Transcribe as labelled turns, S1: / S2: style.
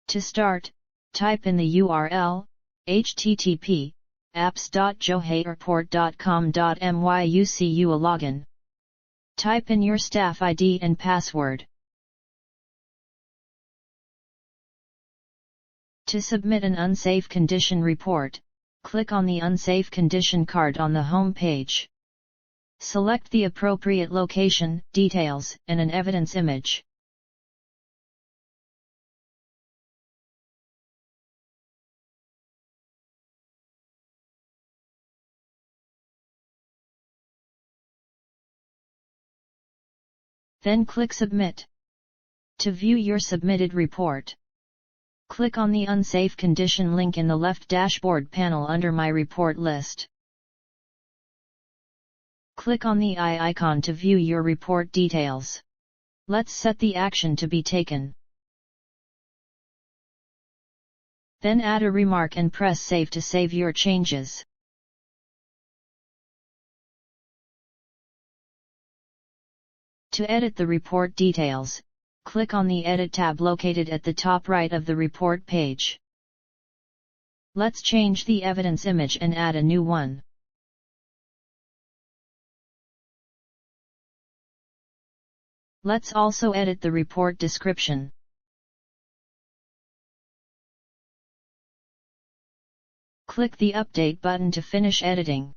S1: To start, type in the URL, http://apps.johaiairport.com.myucu a login. Type in your staff ID and password. To submit an unsafe condition report, click on the unsafe condition card on the home page. Select the appropriate location, details, and an evidence image. Then click Submit. To view your submitted report, click on the Unsafe Condition link in the left dashboard panel under My Report list. Click on the eye icon to view your report details. Let's set the action to be taken. Then add a remark and press Save to save your changes. To edit the report details, click on the Edit tab located at the top right of the report page. Let's change the evidence image and add a new one. Let's also edit the report description. Click the Update button to finish editing.